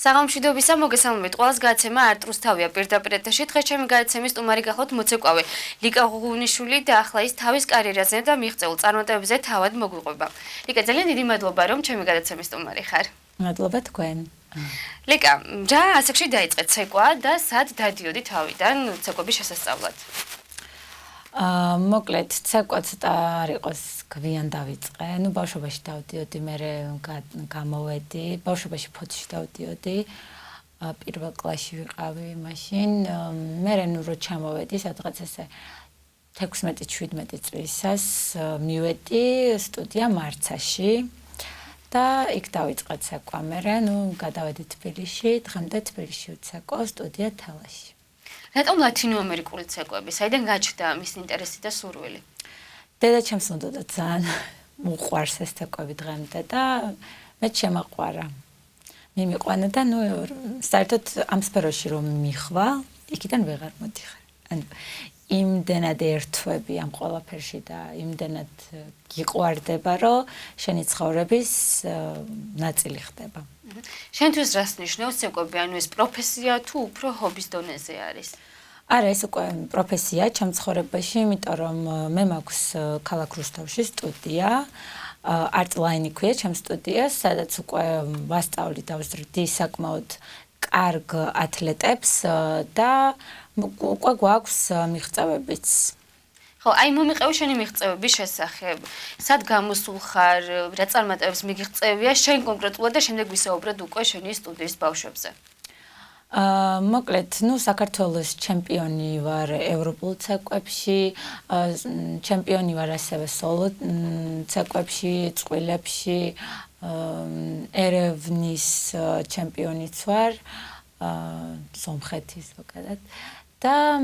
საღამოშვიდობისა მოგესალმებით. ყველას გადაცემა არ ტრუსთავია პირდაპირ ეთერში. დღეს ჩემი გადაცემის სტუმარი გახლავთ მოცეკვავე ლიკა ღუღუნიშვილი და ახლა ის თავის კარიერაზე და მიღწეულ წარმატებებზე თავად მოგვიყვება. ლიკა, ძალიან დიდი მადლობა, რომ ჩემი გადაცემის სტუმარი ხარ. მადლობა თქვენ. ლიკა, რა ასაკში დაიწყე ცეკვა და სად დადიოდი თავიდან ცეკვების შესასწავლად? მოკლედ, ცეკვა ცოტა არ იყოს გვიან დავიწყე. ბავშვობაში დავდიოდი, მე გამოვედი, ბავშვობაში ფოთში დავდიოდი. პირველ კლასში ვიყავი მაშინ. მე რო ჩამოვედი, სადღაც ესე 16-17 წლისას მივედი სტუდია მარცაში და იქ დავიწყე ცეკვა. მე გადავედი თბილისში, დღემდე თბილისში ვცეკვავ სტუდია თელაში. რატომ ლათინოამერიკული ცეკვები? საიდან გაჩნდა მის ინტერესი და სურვილი? დედაჩემს უნდოდა ძალიან უყვარს ეს ცეკვები დღემდე და მე შემაყვარა. მიმიყვანა და საერთოდ ამ სფეროში რომ მიხვალ, იქიდან ვეღარ მოდიხარ. ანუ იმდენად ერთვები ამ ყველაფერში და იმდენად გიყვარდება, რომ შენი ცხოვრების ნაწილი ხდება. შენთვის რას ნიშნავს ცეკვები? ანუ ეს პროფესია თუ უფრო ჰობის დონეზე არის? არა, ეს უკვე პროფესია ჩემ ცხოვრებაში, იმიტომ რომ მე მაქვს ქალაქ რუსთავში სტუდია, Artline ქვია ჩემ სტუდიას, სადაც უკვე ვასწავლი და ვზრდი საკმაოდ კარგ ათლეტებს და უკვე გვაქვს მიღწევებიც. ხო, აი მომიყევი შენი მიღწევების შესახებ. სად გამოსულ ხარ, რა წარმატებებს მიგიღწევია შენ კონკრეტულად და შემდეგ ვისაუბროთ უკვე შენი სტუდიის ბავშვებზე. მოკლედ, საქართველოს ჩემპიონი ვარ ევროპულ ცეკვებში, ჩემპიონი ვარ ასევე სოლო ცეკვებში, წყვილებში, ერევნის ჩემპიონიც ვარ, სომხეთის ზოგადად. და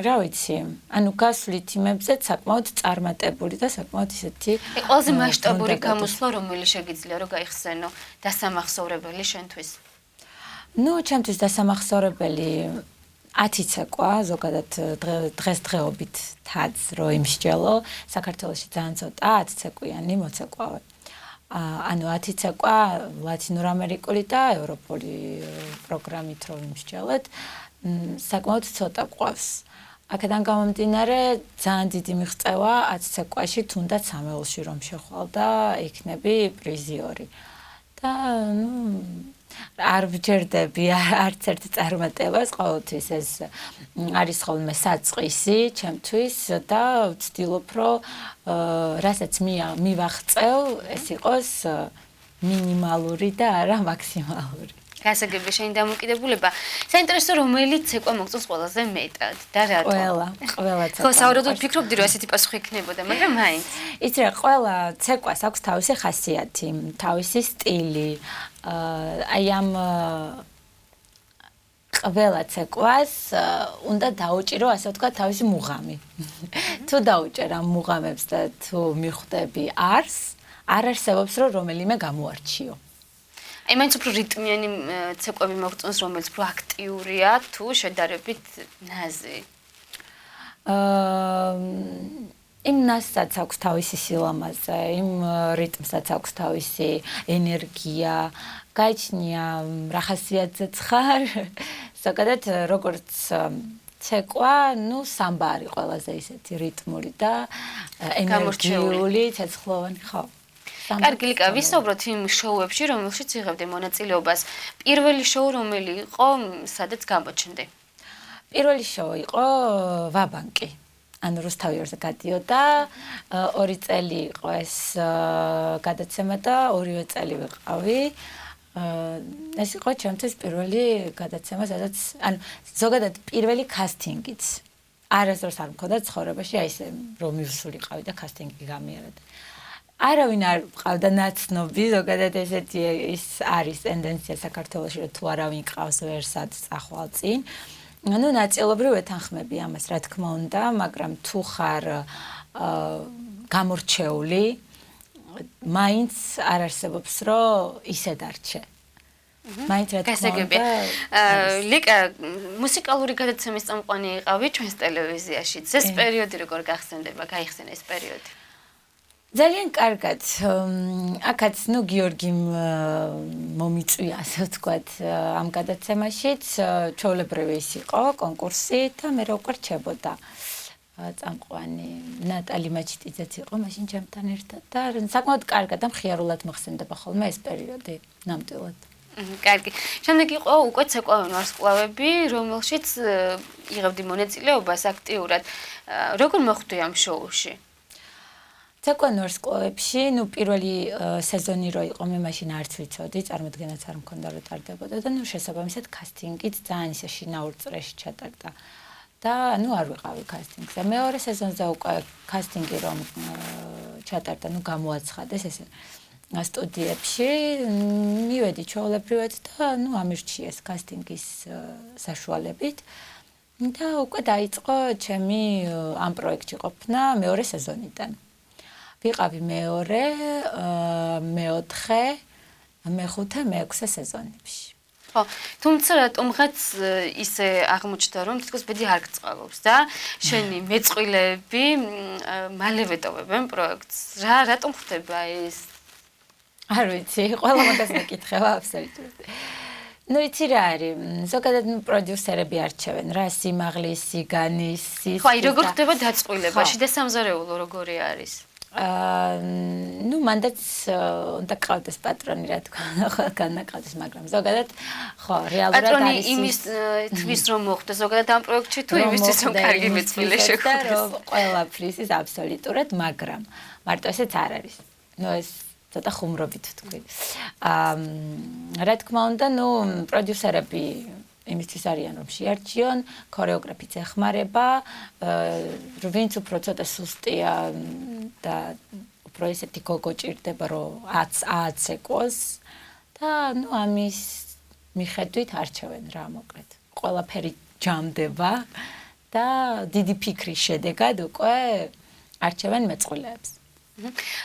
რა ვიცი, ანუ გასვლით იმებზე საკმაოდ წარმატებული და საკმაოდ ისეთი ყველაზე მასშტაბური გამოსვლა რომელი შეგიძლია რომ გაიხსენო დასამახსოვრებელი შენთვის? ჩემთვის დასამახსოვრებელი 10 ცეკვა, ზოგადად დღესდღეობით თაც რო იმსჯელო, საქართველოში ძალიან ცოტა 10 ცეკვიანი მოცეკვავე. ანუ 10 ცეკვა ლათინურ ამერიკული და ევროპული პროგრამით რო იმსჯელეთ, საკმაოდ ცოტა გვყავს. აქედან გამომდინარე, ძალიან დიდი მიღწევა 10 ცეკვაში, თუნდაც სამეულში რომ შეხვალ და იქნები პრიზიორი. და არ ვჯერდები არც ერთ წარმატებას, ყოველთვის ეს არის ხოლმე საწყისი ჩემთვის და ვცდილობ, რომ რასაც მივაღწევ, ეს იყოს მინიმალური და არა მაქსიმალური. გასაგები შენი დამოკიდებულება. საინტერესო რომელი ცეკვა მოგწონს ყველაზე მეტად და რატომ? ყველა ცეკვა. ხო, საუბრობთ ვფიქრობდი, რომ ესეთი პასუხი იქნებოდა, მაგრამ მაინც. იცი რა, ყველა ცეკვას აქვს თავისი ხასიათი, თავისი სტილი. აი ამ ყველა ცეკვას უნდა დაუჭირო, ასე ვთქვათ, თავისი მუღამი. თუ დაუჭერ ამ მუღამებს და თუ მიხვდები არს, არ არსებობს რომ რომელიმე გამოარჩიო. აი მაინც უფრო რიტმიანი ცეკვები მოგწონს, რომელიც უფრო აქტიურია თუ შედარებით ნაზი? იმ ნაზსაც აქვს თავისი სილამაზე, იმ რიტმსაც აქვს თავისი ენერგია, გაიჩნია რა ხასიათზეც ხარ. ზოგადად როგორც ცეკვა, სამბა არის ყველაზე ისეთი რიტმული და ენერგიული, ცეცხლოვანი, ხო. კარგი, ლიკა, ვისაუბროთ იმ შოუებში, რომელშიც იღებდი მონაწილეობას. პირველი შოუ რომელი იყო, სადაც გამოჩნდი? პირველი შოუ იყო ვაბანკი. ანუ რუსთავიორზე გადიოდა, 2 წელი იყო ეს გადაცემა და 2 წელი ვიყავი. ეს იყო ჩემთვის პირველი გადაცემა, სადაც ანუ ზოგადად პირველი კასტინგიც. არასდროს არ მქონდა ცხოვრებაში აი ესე რომ მივსულიყავი და კასტინგი გამიერად. არავინ არ ყავდა ნაცნობი, ზოგადად ესეთი ის არის ტენდენცია საქართველოში, რომ თუ არავინ ყავს ვერსად წახვალ წინ. ანუ ნაწილობრივ ეთანხმები ამას, რა თქმა უნდა, მაგრამ თუ ხარ გამორჩეული, მაინც არ არსებობს, რომ ისე დარჩე. მაინც რა თქმა უნდა. ლიკა, მუსიკალური გადაცემის წამყვანი იყავი ჩვენს ტელევიზიაში. ეს პერიოდი როგორ გახსენდება, გაიხსენა ეს პერიოდი? ძალიან კარგად. აქაც გიორგიმ მომიწვია, ასე ვთქვათ, ამ გადაცემაშიც ჩვეულებრივი ის იყო კონკურსი და მე რა უკვე რჩებოდა. წამყვანი ნატალი მაჩიტიძეც იყო მაშინ ჩემთან ერთად და საკმაოდ კარგად და მხიარულად მოხსენდება ხოლმე ეს პერიოდი ნამდვილად. კარგი. შემდეგ იყო უკვე ცეკვავენ ვარსკვლავები, რომელშიც იღებდი მონაწილეობას აქტიურად. როგორ მოხვდი ამ შოუში? ცეკვავენ ვარსკვლავებში, პირველი სეზონი რო იყო, მე მაშინ არც ვიცოდი, წარმოდგენაც არ მქონდა რომ ტარდებოდა და შესაბამისად კასტინგიც ძალიან ისე შინაურ წრეში ჩატარდა. და არ ვიყავი კასტინგზე. მეორე სეზონზე უკვე კასტინგი რომ ჩატარდა, გამოაცხადეს ესე სტუდიებში, მივედი ჩვეულებრივად და ამირჩიეს კასტინგის საშუალებით. და უკვე დაიწყო ჩემი ამ პროექტში ყოფნა მეორე სეზონიდან. ვიყავი მეორე, მეოთხე, მეხუთე, მეექვსე სეზონებში. ხო, თუმცა რატომღაც ისე აღმოჩნდა რომ თითქოს ბედი არ გწყალობს და შენი მეწყვილეები მალევე ტოვებენ პროექტს. რატომ ხდება ეს? არ ვიცი, ყველა მაგას მეკითხება აბსოლუტურად. იცი რა არის, ზოგადად პროდიუსერები არჩევენ რა სიმაღლის, სიგანის, ხო, აი როგორ ხდება დაწყვილებაში და სამზარეულო როგორი არის? მანდაც უნდა ყავდეს პატრონი, რა თქვა, ხო, განაყავდეს, მაგრამ ზოგადად, ხო, რეალურად არის პატრონი იმისთვის რომ მოხდეს ზოგადად ამ პროექტში თუ იმისთვის რომ კარგი მეწყვილე შეხვდეს? რომ ყველაფრის ის აბსოლუტურად, მაგრამ მარტო ესეც არ არის. ეს ცოტა ხუმრობით ვთქვი. რა თქმა უნდა, პროდიუსერები იმისთვის არიან რომ შეარჩიონ, ქორეოგრაფიც ეხმარება, ვინც უფრო ცოტა სუსტია და უფრო ესეთი გოგო ჭირდება რომ აცეკვოს და ამის მიხედვით არჩევენ რა მოკლედ. ყველაფერი ჯამდება და დიდი ფიქრის შედეგად უკვე არჩევენ მეწყვილეებს.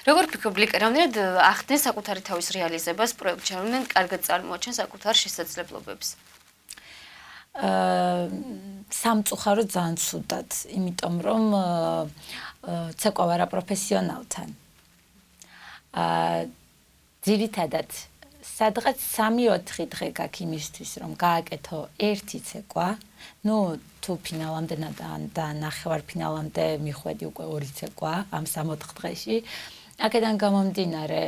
როგორ ფიქრობ, ლიკა, რამდენად ახდენ საკუთარი თავის რეალიზებას პროექტში, რამდენად კარგად წარმოაჩენ საკუთარ შესაძლებლობებს? სამწუხაროდ ძალიან ცუდად, იმიტომ რომ ცეკვავ არაპროფესიონალთან. ძირითადად სადღაც 3-4 დღე გაქვს იმისთვის, რომ გააკეთო ერთი ცეკვა, თუ ფინალამდე და ნახევარფინალამდე მიხვედი უკვე 2 ცეკვა ამ 3-4 დღეში. აქედან გამომდინარე,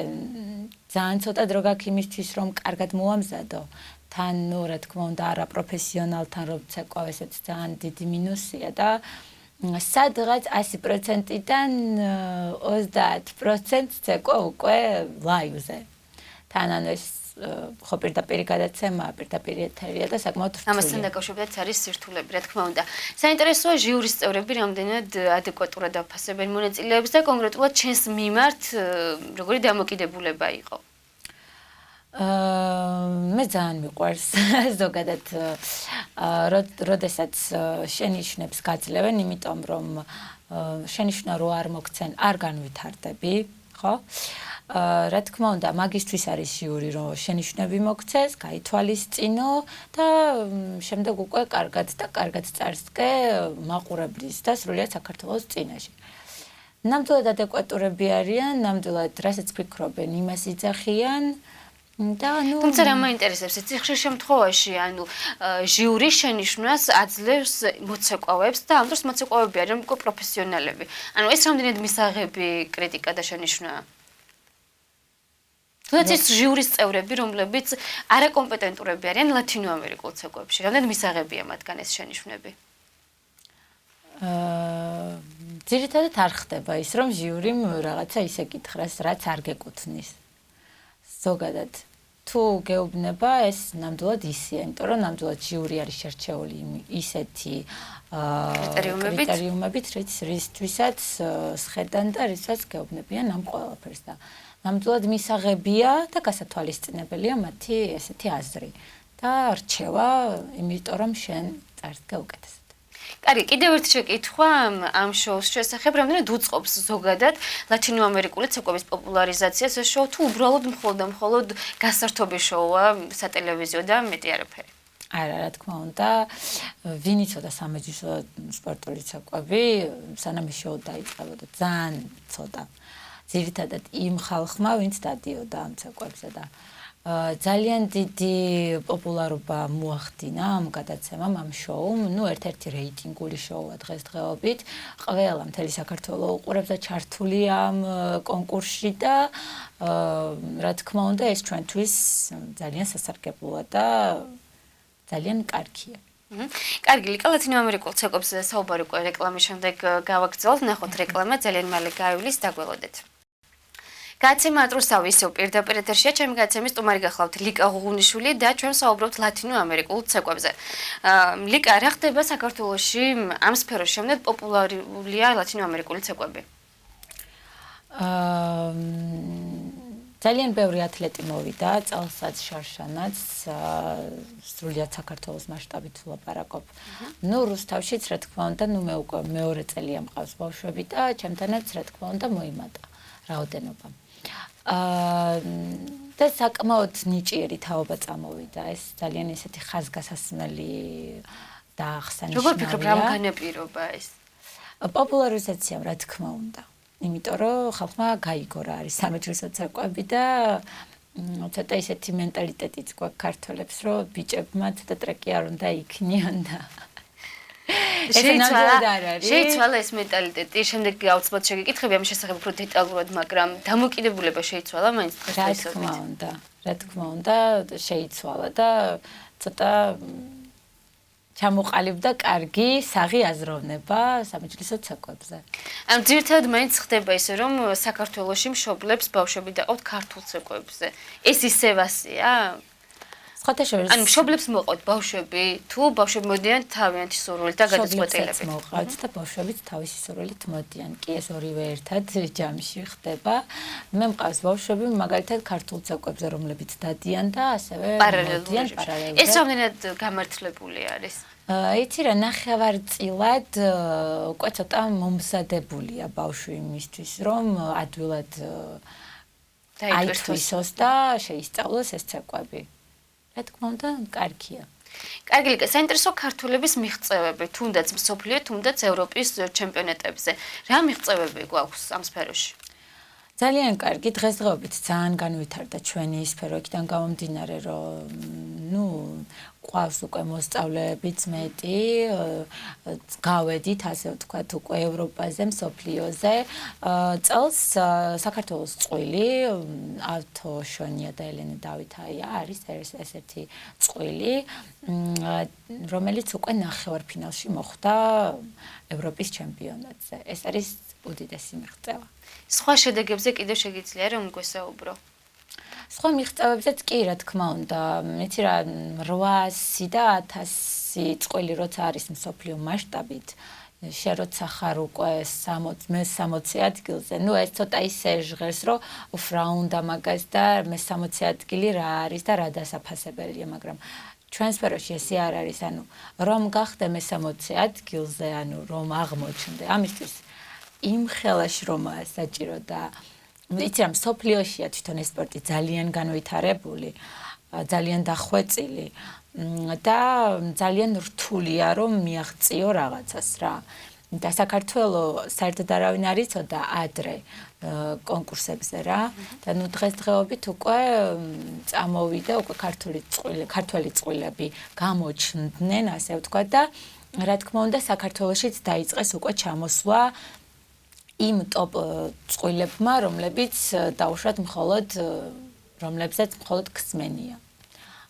ძალიან ცოტა დრო გაქვს იმისთვის, რომ კარგად მოამზადო. თან, რა თქმა უნდა, არაპროფესიონალთან რომ ცეკვავ, ესეც ძალიან დიდი მინუსია და სადღაც 100%-დან 30% ცეკვა უკვე ლაივზე. თან ეს ხო პირდაპირ გადაცემაა, პირდაპირ ეთერია და საკმაოდ რთულია. ამასთან დაკავშირებით არის სირთულეები, რა თქმა უნდა. საინტერესოა ჟიურის წევრები რამდენად ადეკვატურად აფასებენ მონაწილეებს და კონკრეტულად ჩვენს მიმართ როგორი დამოკიდებულება იყო? მე ძალიან მიყვარს ზოგადად როდესაც შენიშვნებს გაძლევენ, იმიტომ რომ შენიშვნა რო არ მოგცენ, არ განვითარდები, ხო? რა თქმა უნდა, მაგისთვის არის ჟიური, რომ შენიშვნები მოგცეს, გაითვალისწინო და შემდეგ უკვე კარგად წარსდგე მაყურებლის და სრულიად საქართველოს წინაშე. ნამდვილად ადეკვატურები არიან, ნამდვილად რასაც ფიქრობენ, იმას იძახიან. თუმცა რა მაინტერესებს, ხშირ შემთხვევაში, ჟიური შენიშვნას აძლევს მოცეკვავებს და ამ დროს მოცეკვავები არიან უკვე პროფესიონალები. ეს რამდენად მისაღები კრიტიკა და შენიშვნაა? თუნდაც ეს ჟიურის წევრები, რომლებიც არაკომპეტენტურები არიან ლათინოამერიკულ ცეკვებში, რამდენად მისაღებია მათგან ეს შენიშვნები? ძირითადად არ ხდება ის, რომ ჟიურიმ რაღაცა ისე კითხრას, რაც არ გეკუთვნის. ზოგადად თუ გეუბნება ეს ნამდვილად ისეა, იმიტომ რომ ნამდვილად ჟიური არის შერჩეული ისეთი კრიტერიუმებით, რისთვისაც სხედან და რისაც გეუბნებიან ამ ყველაფერს და ნამდვილად მისაღებია და გასათვალისწინებელია მათი ესეთი აზრი და რჩევა, იმიტომ რომ შენ წარსდგე უკეთესად. კარგი, კიდევ ერთი შეკითხვა ამ შოუს შესახებ, რამდენად უწყობს ზოგადად ლათინოამერიკული ცეკვების პოპულარიზაციას ეს შოუ თუ უბრალოდ მხოლოდ გასართობი შოუა სატელევიზიო და მეტი არაფერი? არა, რა თქმა უნდა, ვინ იცოდა სამეჯლისო სპორტული ცეკვები, სანამ შოუ დაიწყებოდა, ძალიან ცოტა. ძირითადად იმ ხალხმა, ვინც დადიოდა ამ ცეკვებზე და ძალიან დიდი პოპულარობა მოახდინა ამ გადაცემამ, ამ შოუმ, ერთ-ერთი რეიტინგული შოუა დღესდღეობით. ყველა მთელი საქართველო უყურებს და ჩართულია ამ კონკურსში და რა თქმა უნდა, ეს ჩვენთვის ძალიან სასარგებლოა და ძალიან კარგია. კარგი, ლიკა ლათინო ამერიკულ ცეკვებს საუბარი უკვე რეკლამის შემდეგ გავაგრძელოთ, ნახოთ რეკლამა, ძალიან მალე გაივლის, დაგველოდეთ. გადაცემა ატრუსთავი ისევ პირდაპირ ეთერშია, ჩემი გადაცემის სტუმარი გახლავთ ლიკა ღუღუნიშვილი და ჩვენ საუბრობთ ლათინო ამერიკულ ცეკვებზე. ლიკა, რა ხდება საქართველოში ამ სფეროს შემდეგ პოპულარულია ლათინო ამერიკული ცეკვები? ძალიან ბევრი ათლეტი მოვიდა, წელსაც შარშანაც, სრულიად საქართველოს მასშტაბით ვლაპარაკობ. რუსთავშიც, რა თქმა უნდა, მე უკვე მეორე წელია მყავს ბავშვები და ჩემთანაც, რა თქმა უნდა, მოიმატა რაოდენობა. და საკმაოდ ნიჭიერი თაობა წამოვიდა, ეს ძალიან ესეთი ხაზგასასმელი და აღსანიშნავია. როგორ ფიქრობ, რამ განაპირობა ეს? პოპულარიზაციამ, რა თქმა უნდა. იმიტომ რომ ხალხმა გაიგო რა არის სამეჯლისო ცეკვები და ცოტა ისეთი მენტალიტეტიც გვაქვს ქართველებს, რომ ბიჭებმა ცოტა ტრეკი არ უნდა იქნიონ და შეიცვალა ეს მენტალიტეტი, შემდეგ აუცილებლად შეგეკითხები ამ შესახებ უფრო დეტალურად, მაგრამ დამოკიდებულება შეიცვალა მაინც დღესდღეობით. რა თქმა უნდა, შეიცვალა და ცოტა ჩამოყალიბდა კარგი საღი აზროვნება სამეჯლისო ცეკვებზე. ანუ ძირითადად მაინც ხდება ისე, რომ საქართველოში მშობლებს ბავშვები დაყავთ ქართულ ცეკვებზე. ეს ისევ ასეა? ანუ მშობლებს მოყავთ ბავშვები, თუ ბავშვები მოდიან თავიანთი სურვილით და გადაწყვეტილებით. მოყავთ და ბავშვებიც თავისი სურვილით მოდიან. კი ეს ორივე ერთად ჯამში ხდება. მე მყავს ბავშვები მაგალითად ქართულ ცეკვებზე, რომლებიც დადიან და ასევე მოდიან პარალელურად. ეს რამდენად გამართლებული არის? იცი რა, ნახევარწილად უკვე ცოტა მომზადებულია ბავშვი იმისთვის, რომ ადვილად აითვისოს და შეისწავლოს ეს ცეკვები. რა თქმა უნდა, კარგია. კარგი, ლიკა, საინტერესო ქართველების მიღწევები, თუნდაც მსოფლიო, თუნდაც ევროპის ჩემპიონატებზე. რა მიღწევები გვაქვს ამ სფეროში? ძალიან კარგი, დღესდღეობით ძალიან განვითარდა ჩვენი სფერო, იქიდან გამომდინარე, რომ ყავს უკვე მოსწავლეებიც მეტი, გავედით, ასე ვთქვათ, უკვე ევროპაზე, მსოფლიოზე. წელს საქართველოს წყვილი, ავთოშონია და ელენე დავითაია არის ესეთი წყვილი, რომელიც უკვე ნახევარფინალში მოხვდა ევროპის ჩემპიონატზე. ეს არის უდიდესი მიღწევა. სხვა შედეგებზე კიდევ შეგიძლია რომ გვესაუბრო? სხვა მიღწევებზეც კი, რა თქმა უნდა, იცი რა, 800 და 1000 წყვილი როცა არის მსოფლიო მასშტაბით, შენ როცა ხარ უკვე 60 ადგილზე, ეს ცოტა ისე ჟღერს, რომ რა უნდა მაგას და მე 60 ადგილი რა არის და რა დასაფასებელია, მაგრამ ჩვენ სფეროში ესე არ არის, რომ გახდე მე 60 ადგილზე, რომ აღმოჩნდე, ამისთვის იმ ხელაში რომაა საჭირო და იცი რა, მსოფლიოშია თვითონ ეს სპორტი ძალიან განვითარებული, ძალიან დახვეწილი და ძალიან რთულია რომ მიაღწიო რაღაცას რა. და საქართველოს საერთოდ არავინ არ იცოდა ადრე კონკურსებზე რა და დღესდღეობით უკვე წამოვიდა უკვე ქართველი წყვილები გამოჩნდნენ, ასე ვთქვათ და რა თქმა უნდა საქართველოშიც დაიწყეს უკვე ჩამოსვლა იმ ტოპ წყვილებმა, რომლებიც დაუშვათ რომლებსაც მხოლოდ ქსმენია.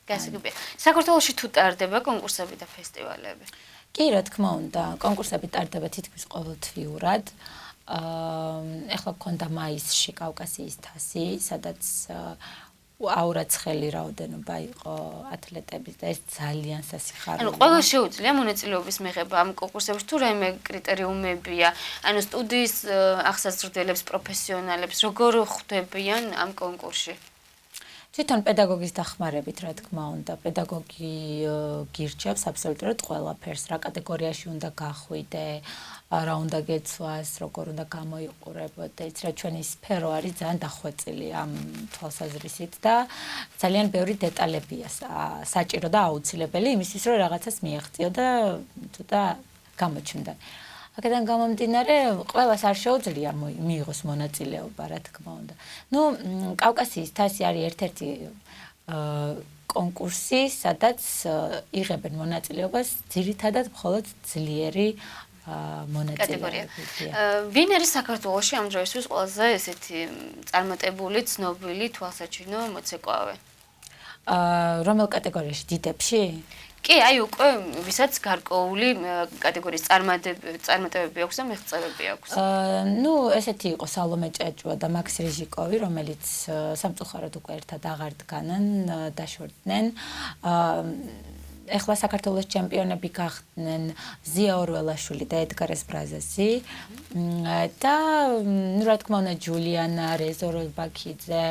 გასაგებია. საქართველოში თუ ტარდება კონკურსები და ფესტივალები? კი, რა თქმა უნდა, კონკურსები ტარდება თითქმის ყოველთვიურად. ეხლა გქონდა მაისში კავკასიის თასი, სადაც აურაცხელი რაოდენობა იყო ათლეტების და ეს ძალიან სასიხარულოა. ყველა შეუძლია მონაწილეობის მიღება ამ კონკურსებში თუ რაიმე კრიტერიუმებია? სტუდიის ახსაზრდელებს, პროფესიონალებს როგორ ხვდებიან ამ კონკურსში? თვითონ პედაგოგის დახმარებით, რა თქმა უნდა, პედაგოგი გირჩევს აბსოლუტურად ყველაფერს, რა კატეგორიაში უნდა გახვიდე, რა უნდა გეცვას, როგორ უნდა გამოიყურებოდ და იცი რა, ჩვენი სფერო არის ძალიან დახვეწილი ამ თვალსაზრისით და ძალიან ბევრი დეტალებია საჭირო და აუცილებელი იმისთვის, რომ რაღაცას მიაღწიო და ცოტა გამოჩნდა. აქედან გამომდინარე, ყველას არ შეუძლია მიიღოს მონაწილეობა, რა თქმა უნდა. ნუ კავკასიის თასი არის ერთ-ერთი კონკურსი, სადაც იღებენ მონაწილეობას ძირითადად მხოლოდ ძლიერი მონაწილეებია. ვინ არის საქართველოში ამ დროისთვის ყველაზე ესეთი წარმატებული, ცნობილი თვალსაჩინო მოცეკვავე? რომელ კატეგორიაში დიდებში? კი, აი უკვე ვისაც გარკვეული კატეგორიის წარმატებები აქვს და მიღწევები აქვს. ნუ ესეთი იყო სალომე ჭაჭუა და მაქს რიჟიკოვი, რომელიც სამწუხაროდ უკვე ერთად აღარ დგანან, დაშორდნენ. ეხლა საქართველოს ჩემპიონები გახდნენ ზია ორველაშვილი და ედგარ ესბრაზესი და ნუ რა თქმა უნდა ჯულიანა რეზორობაქიძე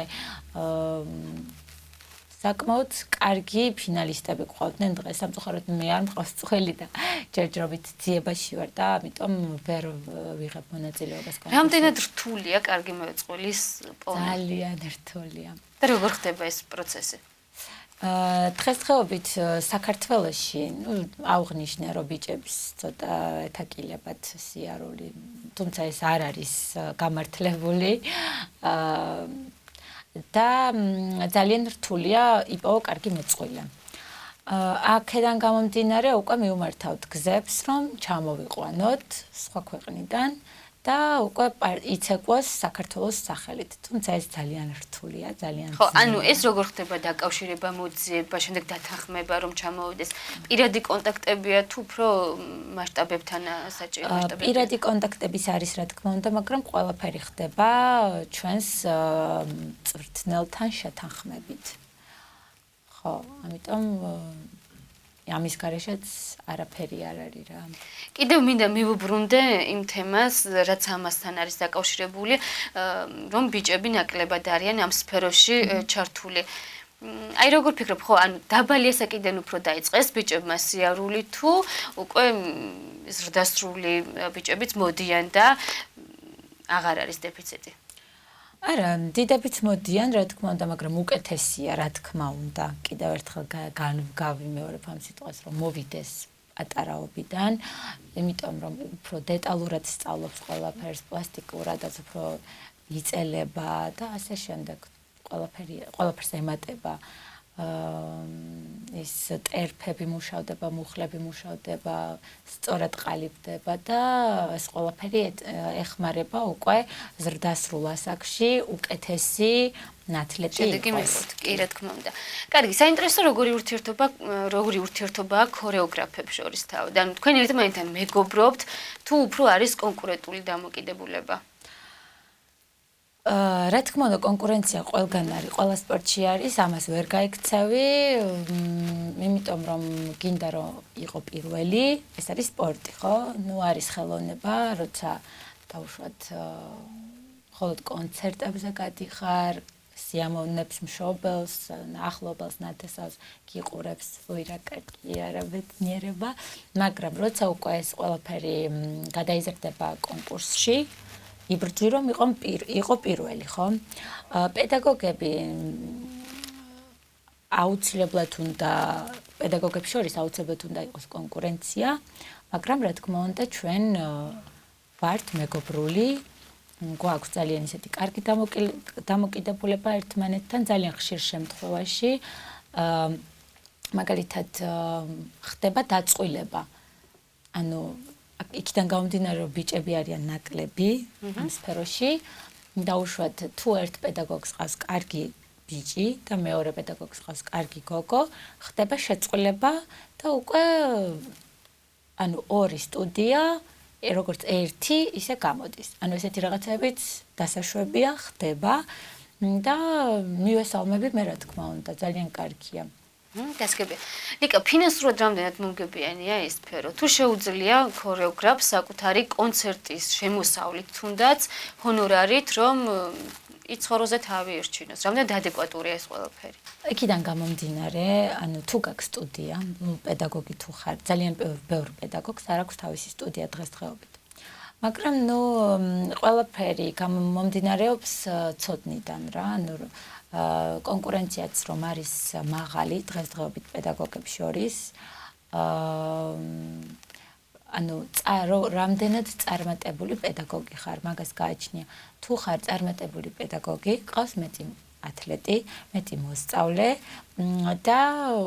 საკმაოდ კარგი ფინალისტები ყავდნენ დღეს. სამწუხაროდ მე არ მყავს წველი და ჯერჯერობით ძიებაში ვარ და ამიტომ ვერ ვიღებ მონაწილეობას. რამდენად რთულია კარგი მეწყვილის პოვნა? ძალიან რთულია. და როგორ ხდება ეს პროცესი? დღესდღეობით საქართველოში, აუღნიშნე რომ ბიჭებს ცოტა ეთაკილებათ სიარული, თუმცა ეს არ არის გამართლებული. და ძალიან რთულია იპოვო კარგი მეწყვილე. აქედან გამომდინარე უკვე მივმართავთ გზებს, რომ ჩამოვიყვანოთ სხვა ქვეყნიდან და უკვე იცეკვოს საქართველოს სახელით. თუმცა ეს ძალიან რთულია, ძალიან ხო, ანუ ეს როგორ ხდება დაკავშირება, მოძიება, შემდეგ დათანხმება, რომ ჩამოვიდეს? პირადი კონტაქტებია თუ უფრო მასშტაბებთან საჭირო მასშტაბებია? პირადი კონტაქტების არის რა თქმა უნდა, მაგრამ ყველაფერი ხდება ჩვენს წვრთნელთან შეთანხმებით. ხო, ამიტომ ამის გარეშეც არაფერი არ არის რა. კიდევ მინდა მივუბრუნდე იმ თემას, რაც ამასთან არის დაკავშირებული, რომ ბიჭები ნაკლებად არიან ამ სფეროში ჩართული. აი როგორ ფიქრობ, ხო, ანუ დაბალი ასაკიდან უფრო დაიწყეს ბიჭებმა სიარული თუ უკვე ზრდასრული ბიჭებიც მოდიან და აღარ არის დეფიციტი? არა, დიდებიც მოდიან, რა თქმა უნდა, მაგრამ უკეთესია, რა თქმა უნდა. კიდევ ერთხელ გავიმეორებ ამ სიტყვას, რომ მოვიდეს პატარაობიდან, იმიტომ რომ უფრო დეტალურად სწავლობს ყველაფერს, პლასტიკურადაც უფრო იწელება და ასე შემდეგ. ყველაფერს ემატება. ის ტერფები მუშავდება, მუხლები მუშავდება, სწორად ყალიბდება და ეს ყველაფერი ეხმარება უკვე ზრდასრულ ასაკში უკეთესი ნათლები იყოს. კი, რა თქმა უნდა. კარგი, საინტერესო როგორი ურთიერთობა აქვს ქორეოგრაფებს შორის თავად. ანუ თქვენ ერთმანეთთან მეგობრობთ თუ უფრო არის კონკურენტული დამოკიდებულება? რა თქმა უნდა, კონკურენცია ყველგან არის, ყველა სპორტში არის, ამას ვერ გაიქცევი, იმიტომ რომ გინდა რომ იყო პირველი, ეს არის სპორტი, ხო? ნუ არის ხელოვნება, როცა დავუშვათ მხოლოდ კონცერტებზე გადიხარ, სიამოვნებს მშობელს, ახლობელს, ნათესავს, გიყურებს, რა კარგი არა ბედნიერება, მაგრამ როცა უკვე ეს ყველაფერი გადაიზრდება კონკურსში, იბრძვი რომ იყო პირველი, ხო? პედაგოგები აუცილებლად უნდა პედაგოგებს შორის აუცილებლად უნდა იყოს კონკურენცია, მაგრამ რა თქმა უნდა ჩვენ ვართ მეგობრული, გვაქვს ძალიან ისეთი კარგი დამოკიდებულება ერთმანეთთან ძალიან ხშირ შემთხვევაში, მაგალითად ხდება დაწყვილება. ანუ იქიდან გამომდინარე რომ ბიჭები არიან ნაკლები ამ სფეროში, დაუშვათ თუ ერთ პედაგოგს ყავს კარგი ბიჭი და მეორე პედაგოგს ყავს კარგი გოგო, ხდება შეწყვილება და უკვე ანუ ორი სტუდია როგორც ერთი ისე გამოდის. ანუ ესეთი რაღაცებიც დასაშვებია, ხდება და მივესალმები მე რა თქმა უნდა, ძალიან კარგია. დასგებია. ნიკა, ფინანსურად რამდენად მომგებიანია ეს სფერო? თუ შეუძლია ქორეოგრაფს საკუთარი კონცერტის შემოსავლით, თუნდაც ჰონორარით, რომ იცხოვროზე თავი ერჩინოს. რამდენად ადეკვატურია ეს ყველაფერი? იქიდან გამომდინარე, ანუ თუ გაქვს სტუდია, პედაგოგი თუ ხარ, ძალიან ბევრი პედაგოგს არ აქვს თავისი სტუდია დღესდღეობით. მაგრამ ნუ ყველაფერი მომდინარეობს ცოდნიდან რა, ანუ კონკურენციაც რომ არის მაღალი დღესდღეობით პედაგოგებს შორის, ანუ რამდენად წარმატებული პედაგოგი ხარ, მაგას გააჩნია. თუ ხარ წარმატებული პედაგოგი, ყავს მეტი ათლეტი, მეტი მოსწავლე და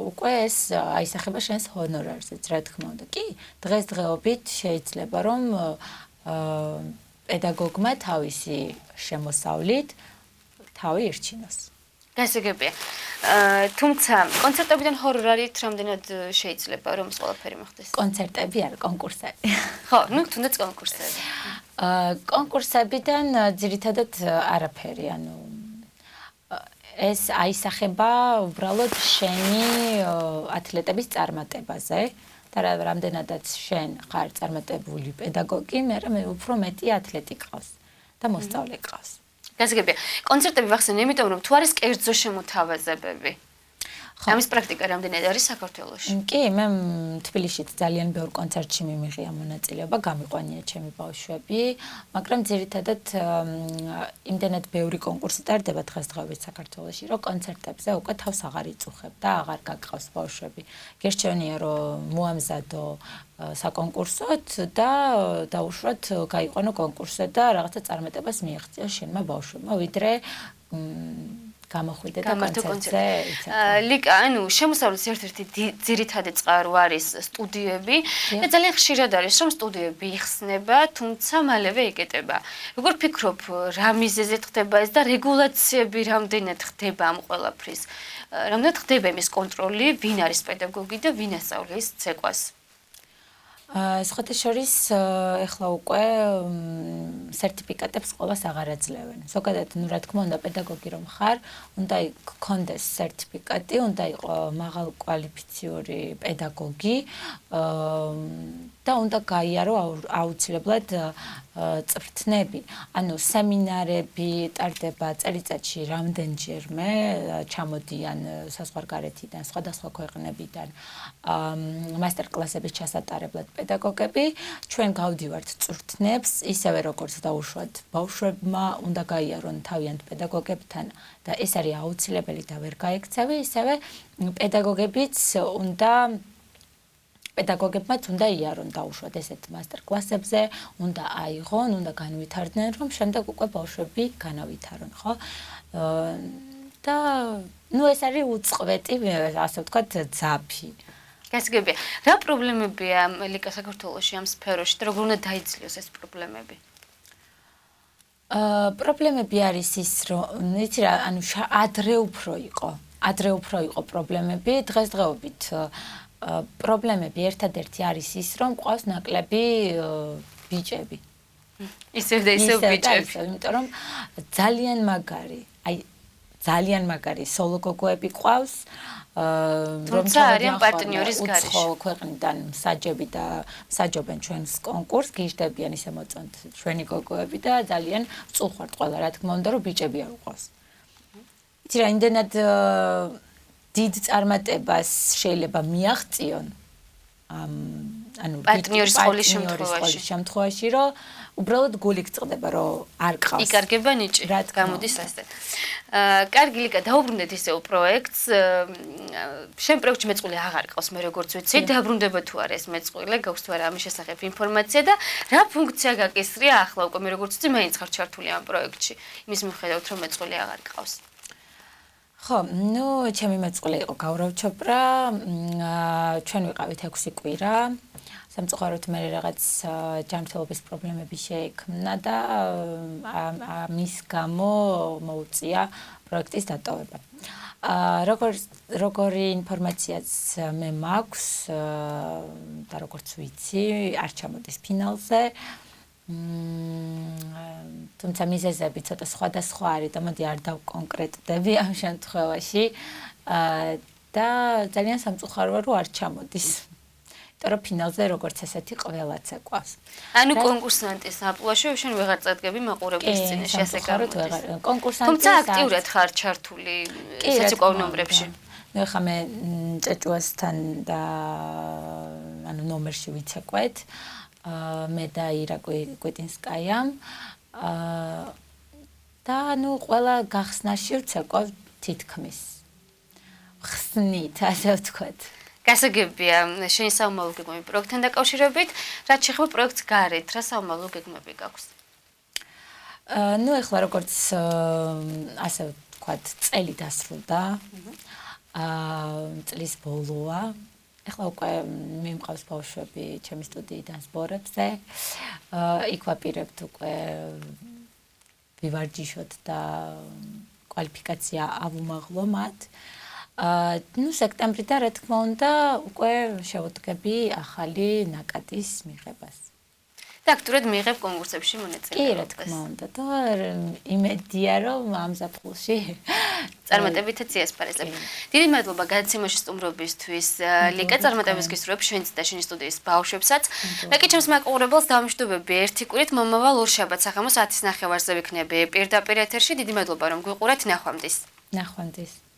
უკვე ეს აისახება შენს ჰონორარზეც, რა თქმა უნდა. კი, დღესდღეობით შეიძლება რომ პედაგოგმა თავისი შემოსავლით თავი ირჩინოს. გასაგებია. თუმცა კონცერტებიდან ჰონორარით რამდენად შეიძლება რომ ეს ყველაფერი მოხდეს? კონცერტები არ, კონკურსები. ხო, ну, თუნდაც კონკურსები. კონკურსებიდან ძირითადად არაფერი, ანუ ეს აისახება უბრალოდ შენი ათლეტების წარმატებაზე და რამდენადაც შენ ხარ წარმატებული პედაგოგი, მე უფრო მეტი ათლეტი ყავს და მოსწავლე ყავს. გასაგებია. კონცერტები ვახსენე, იმიტომ რომ თუ არის კერძო შემოთავაზებები. ამის პრაქტიკა რამდენად არის საქართველოში? კი, მე თბილისშიც ძალიან ბევრ კონცერტში მიმიღია მონაწილეობა, გამიყვანია ჩემი ბავშვები, მაგრამ ძირითადად იმდენად ბევრი კონკურსი ტარდება დღესდღეობით საქართველოში, რომ კონცერტებზე უკვე თავს აღარ იწუხებ და აღარ გაგყავს ბავშვები. გერჩევნია რომ მოამზადო საკონკურსოდ და დაუშვათ გაიყვანო კონკურსზე და რაღაცა წარმატებას მიაღწია შენმა ბავშვებმა, ვიდრე გამოხვიდე და კონცერტზე იცავ. ლიკა, ანუ შემოსავლის ერთ-ერთი ძირითადი წყარო არის სტუდიები და ძალიან ხშირად არის რომ სტუდიები იხსნება, თუმცა მალევე იკეტება. როგორ ფიქრობ, რა მიზეზით ხდება ეს და რეგულაციები რამდენად ხდება ამ ყველაფრის? რამდენად ხდება იმის კონტროლი, ვინ არის პედაგოგი და ვინ ასწავლის ცეკვას? სხვათა შორის ეხლა უკვე სერტიფიკატებს ყოველას აღარ აძლევენ. ზოგადად, ну, რა თქმა უნდა, პედაგოგი რომ ხარ, უნდა გქონდეს სერტიფიკატი, უნდა იყო მაღალკვალიფიციური პედაგოგი და უნდა გაიარო აუცილებლად წვრთნები. ანუ სემინარები ტარდება წელიწადში რამდენჯერმე, ჩამოდიან საზღვარგარეთიდან, სხვადასხვა ქვეყნებიდან მასტერკლასების ჩასატარებლად პედაგოგები, ჩვენ გავდივართ წვრთნებს, ისევე როგორც დაუშვათ ბავშვებმა უნდა გაიარონ თავიანთ პედაგოგებთან და ეს არის აუცილებელი და ვერ გაიქცევი, ისევე პედაგოგებმაც უნდა იარონ დაუშვათ ესეთ მასტერკლასებზე, უნდა აიღონ, უნდა განვითარდნენ, რომ შემდეგ უკვე ბავშვები განავითარონ, ხო? და ну ეს არის უწყვეტი, ასე ვთქვათ, ძაფი. გასაგებია. რა პრობლემებია ლიკა საქართველოში ამ სფეროში და როგორ უნდა დაიძლიოს ეს პრობლემები? პრობლემები არის ის, რომ იცი რა, ანუ ადრე უფრო იყო პრობლემები, დღესდღეობით პრობლემები ერთადერთი არის ის, რომ ყავს ნაკლები ბიჭები. ისევ და ისევ ბიჭები. იმიტომ რომ ძალიან მაგარი სოლო გოგოები ყავს, თუმცა არიან პარტნიორის გარეშე. უცხო ქვეყნიდან მსაჯები და მსაჯობენ ჩვენს კონკურსს, გიждდებიან ისე მოწონთ ჩვენი გოგოები და ძალიან ვწუხართ ყველა, რა თქმა უნდა, რომ ბიჭები არ უყავს. იცი რა, იმდენად დიდ წარმატებას შეიძლება მიაღწიონ ანუ პარტნიორის სკოლის შემთხვევაში, რომ უბრალოდ გული გწყდება, რომ არ ყავს. იკარგება ნიჭი. გამოდის ასე. კარგი ლიკა, დაუბრუნდეთ ისევ პროექტს. შენ პროექტში მეწყვილე აღარ ყავს, მე როგორც ვიცი, დაბრუნდება თუ არა ეს მეწყვილე, გაქვს თუ არა ამის შესახებ ინფორმაცია და რა ფუნქცია გაკისრია ახლა უკვე მე როგორც ვიცი, მაინც ხარ ჩართული ამ პროექტში. იმის მიხედავთ, რომ მეწყვილე აღარ ყავს. ხო, ну, ჩემი მეწყვილე იყო გაურავ ჩოპრა, ჩვენ ვიყავით 6 კვირა. სამწუხაროდ მე რაღაც ჯანმრთელობის პრობლემები შეექმნა და ამის გამო მოუწია პროექტის დატოვება. როგორი ინფორმაციაც მე მაქვს და როგორც ვიცი, არ ჩამოდის ფინალზე. თუმცა მიზეზები ცოტა სხვადასხვა არის და მოდი არ დავკონკრეტდები ამ შემთხვევაში და ძალიან სამწუხაროა რომ არ ჩამოდის. იმიტომ რომ ფინალზე როგორც ესეთი ყველაც ეკვავს. ანუ კონკურსანტის ამპლუაში შენ ვეღარ წადგები მაყურებლის წინაშე ასე გამოდის. კონკურსანტის თუმცა აქტიურად ხარ ჩართული საცეკვაო ნომრებში. ნუ ხა მე ჭეჭუასთან და ანუ ნომერში ვიცეკვეთ. მე და ირა კვიტინსკაიამ და ნუ ყველა გახსნაში ვცეკვავ თითქმის. ხსნით, ასე ვთქვათ. გასაგებია შენი საომავლო გეგმები პროექტთან დაკავშირებით, რაც შეეხება პროექტს გარეთ, რა საომავლო გეგმები გაქვს? ნუ ეხლა როგორც ასე ვთქვათ, წელი დასრულდა. წლის ბოლოა. ეხლა უკვე მიმყავს ბავშვები ჩემი სტუდიიდან სპორებზე. იქ ვაპირებთ უკვე ვივარჯიშოთ და კვალიფიკაცია ავუმაღლო მათ. ნუ სექტემბრიდან რა თქმა უნდა უკვე შევდგები ახალი ნაკადის მიღებას. და აქტიურად მიიღებ კონკურსებში მონაწილეობას. კი, რა თქმა უნდა და იმედია რომ ამ ზაფხულში წარმატებითაც იასპარეზებ. დიდი მადლობა გადაცემაში სტუმრობისთვის. ლიკა წარმატებას გისურვებ შენც და შენი სტუდიის ბავშვებსაც. მე კი ჩემს მაყურებელს დავამშვიდობები ერთი კვირით მომავალ ორშაბათს ახამოს 10:30-ზე ვიქნები პირდაპირ ეთერში. დიდი მადლობა რომ გვიყურეთ, ნახვამდის. ნახვამდის.